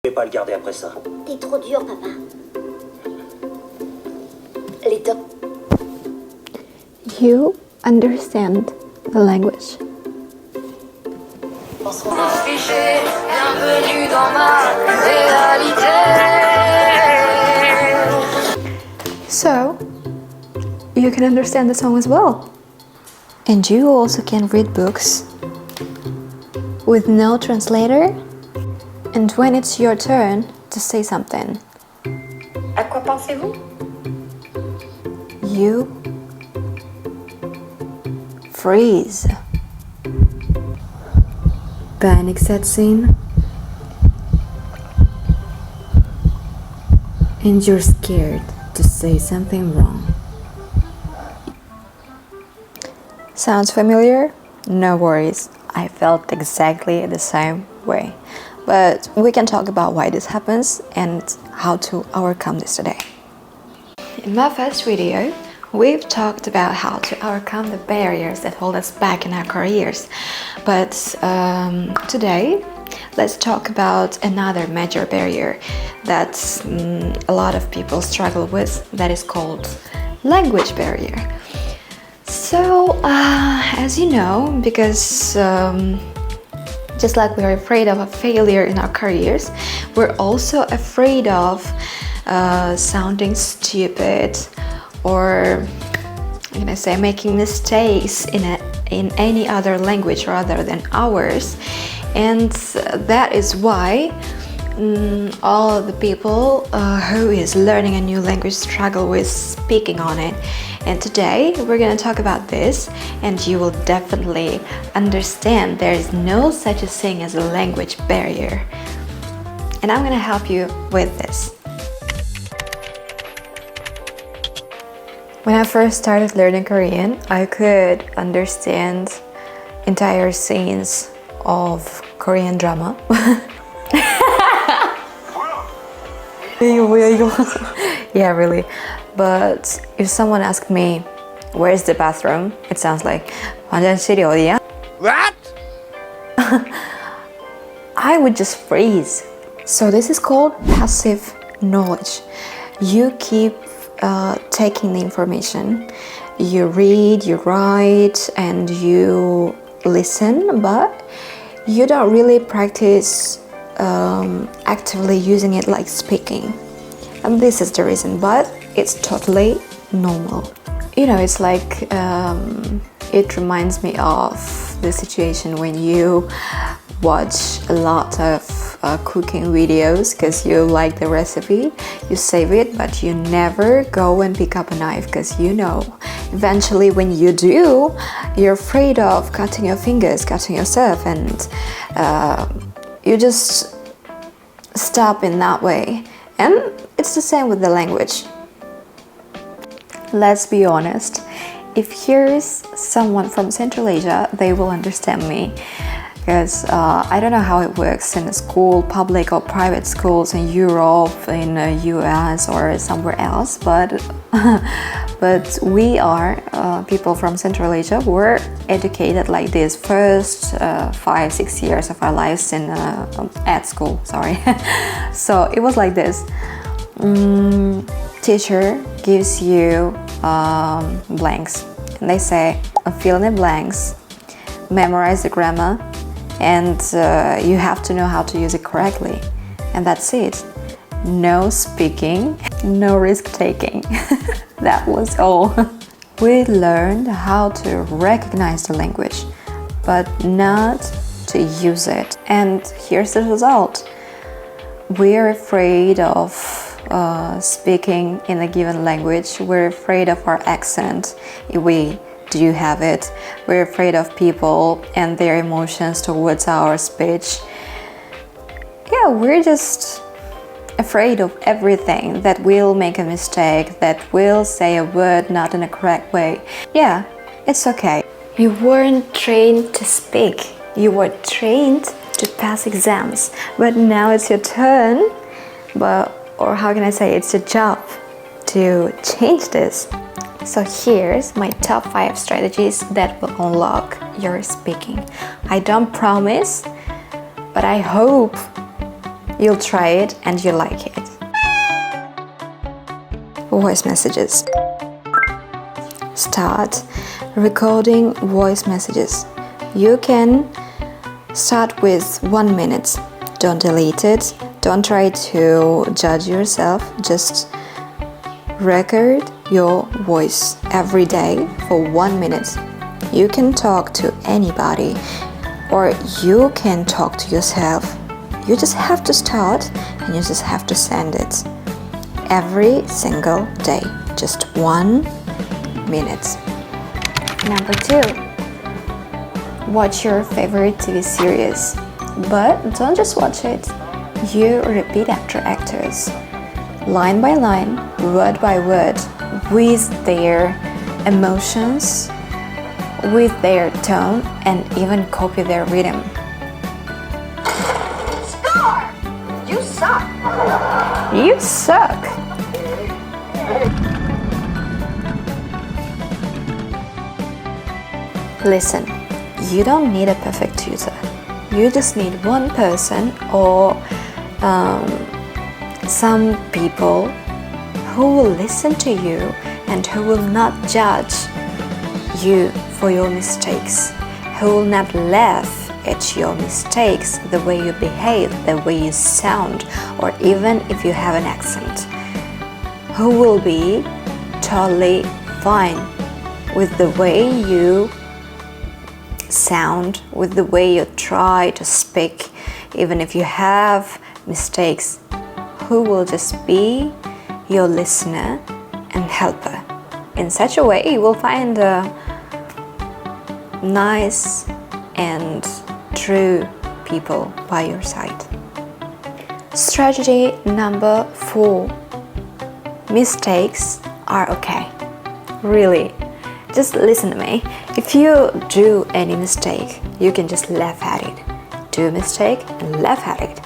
Je vais pas le garder après ça. T'es trop dur, papa. Les top. You understand the language. Bienvenue dans ma réalité. So, you can understand the song as well. And you also can read books with no translator. And when it's your turn to say something, À quoi pensez-vous? you freeze. Panic sets in, and you're scared to say something wrong. Sounds familiar? No worries, I felt exactly the same way. But we can talk about why this happens and how to overcome this today. In my first video, we've talked about how to overcome the barriers that hold us back in our careers. But today, let's talk about another major barrier that a lot of people struggle with, that is called language barrier. So, as you know, because just like we're afraid of a failure in our careers, we're also afraid of sounding stupid, or can I say making mistakes in any other language rather than ours. And that is why all of the people who is learning a new language struggle with speaking on it. And today we're going to talk about this, and you will definitely understand there is no such a thing as a language barrier. And I'm going to help you with this. When I first started learning Korean, I could understand entire scenes of Korean drama. Yeah, really. But if someone asked me, where's the bathroom? It sounds like, 화장실이 어디야? What? I would just freeze. So this is called passive knowledge. You keep taking the information. You read, you write, and you listen, but you don't really practice actively using it like speaking. And this is the reason, but it's totally normal. You know, it's like it reminds me of the situation when you watch a lot of cooking videos because you like the recipe, you save it, but you never go and pick up a knife because you know eventually when you do, you're afraid of cutting your fingers, cutting yourself, and you just stop in that way. And it's the same with the language. Let's be honest, if here's someone from Central Asia, they will understand me. Because I don't know how it works in a school, public or private schools in Europe, in the US or somewhere else, but we are people from Central Asia. We're educated like this first 5-6 years of our lives in at school. Sorry, so it was like this. Teacher gives you blanks, and they say fill in the blanks, memorize the grammar, and you have to know how to use it correctly, and that's it. No speaking, no risk taking. That was all. We learned how to recognize the language, but not to use it. And here's the result. We're afraid of speaking in a given language. We're afraid of our accent if we do have it. We're afraid of people and their emotions towards our speech. Yeah, we're just afraid of everything, that we'll make a mistake, that we'll say a word not in a correct way. Yeah, it's okay. You weren't trained to speak. You were trained to pass exams. But now it's your turn, or how can I say, it's your job to change this. So here's my top 5 strategies that will unlock your speaking. I don't promise, but I hope you'll try it and you like it. Voice messages. Start recording voice messages. You can start with 1 minute. Don't delete it. Don't try to judge yourself. Just record your voice every day for 1 minute. You can talk to anybody or you can talk to yourself. You just have to start and you just have to send it every single day. Just 1 minute. Number 2. Watch your favorite TV series. But don't just watch it. You repeat after actors. Line by line, word by word, with their emotions, with their tone, and even copy their rhythm. Score! You suck! You suck! Listen, you don't need a perfect tutor. You just need one person or some people who will listen to you and who will not judge you for your mistakes, who will not laugh at your mistakes, the way you behave, the way you sound, or even if you have an accent, who will be totally fine with the way you sound, with the way you try to speak, even if you have mistakes, who will just be your listener and helper. In such a way, you will find a nice and true people by your side. Strategy number 4. Mistakes are okay. Really. Just listen to me. If you do any mistake, you can just laugh at it. Do a mistake and laugh at it.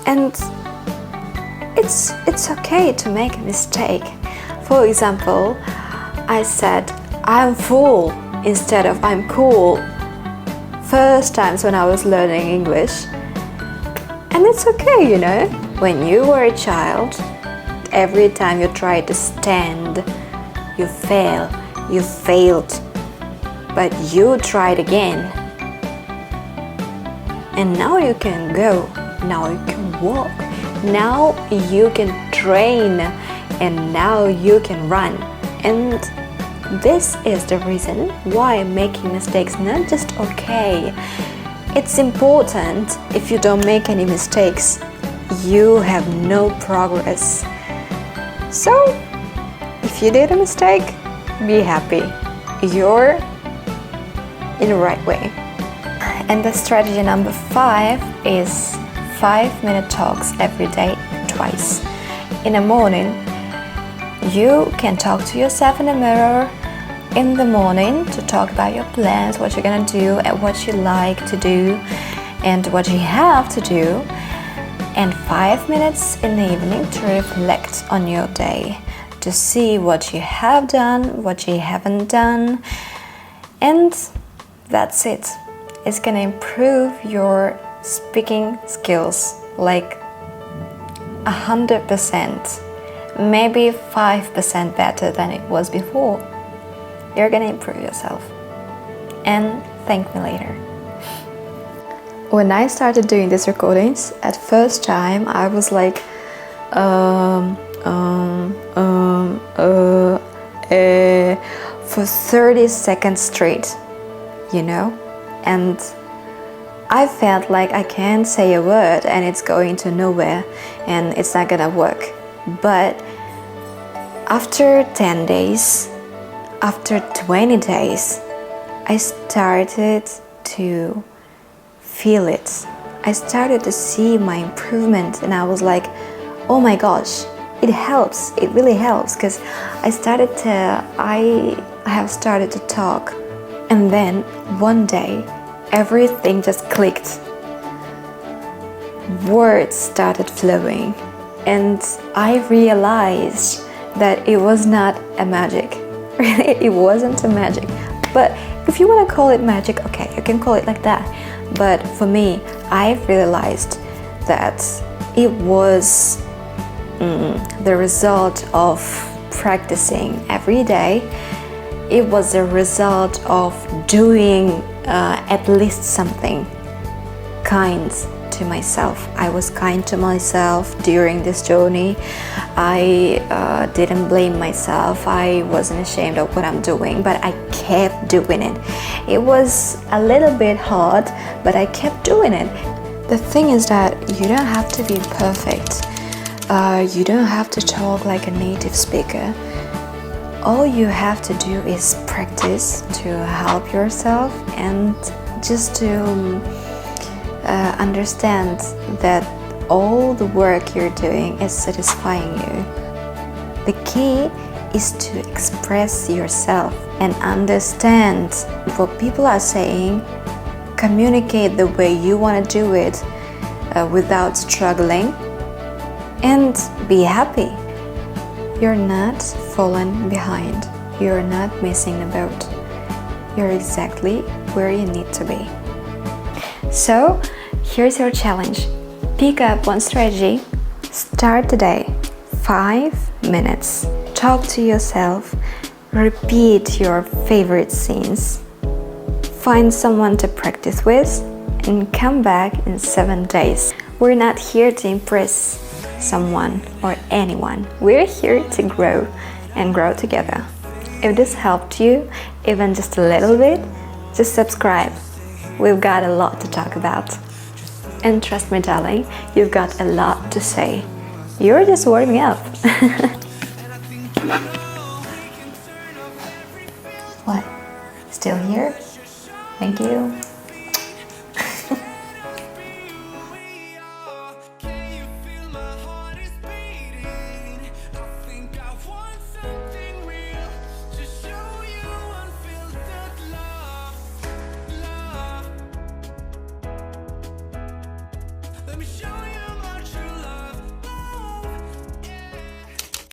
And it's okay to make a mistake. For example, I said I'm full instead of I'm cool first times when I was learning English. And it's okay, you know. When you were a child, every time you tried to stand, you failed, but you tried again. And now you can go, now you can walk, now you can train, and now you can run. And this is the reason why making mistakes not just okay. It's important. If you don't make any mistakes, you have no progress. So, if you did a mistake, be happy. You're in the right way. And the strategy number 5 is 5-minute talks every day, twice. In the morning, you can talk to yourself in the mirror in the morning to talk about your plans, what you're gonna do and what you like to do and what you have to do. And 5 minutes in the evening to reflect on your day, to see what you have done, what you haven't done, and that's it. It's gonna improve your speaking skills like 100%, maybe 5% better than it was before. You're gonna improve yourself. And thank me later. When I started doing these recordings, at first time I was like, for 30 seconds straight, you know? And I felt like I can't say a word and it's going to nowhere and it's not gonna work. But after 10 days, after 20 days, I started to feel it. I started to see my improvement and I was like, oh my gosh, it helps. It really helps because I have started to talk, and then one day everything just clicked. Words started flowing and I realized that it was not a magic. Really, it wasn't a magic. But if you want to call it magic, okay, you can call it like that. But for me, I realized that it was the result of practicing every day. It was a result of doing at least something kind to myself. I was kind to myself during this journey. I didn't blame myself. I wasn't ashamed of what I'm doing, but I kept doing it. It was a little bit hard, but I kept doing it. The thing is that you don't have to be perfect. You don't have to talk like a native speaker. All you have to do is practice to help yourself and just to understand that all the work you're doing is satisfying you. The key is to express yourself and understand what people are saying, communicate the way you want to do it without struggling, and be happy. You're not falling behind. You're not missing the boat. You're exactly where you need to be. So, here's your challenge. Pick up one strategy. Start the day. 5 minutes. Talk to yourself. Repeat your favorite scenes. Find someone to practice with and come back in 7 days. We're not here to impress someone or anyone. We're here to grow and grow together. If this helped you, even just a little bit, just subscribe. We've got a lot to talk about. And trust me, darling, you've got a lot to say. You're just warming up. What? Still here? Thank you. Let me show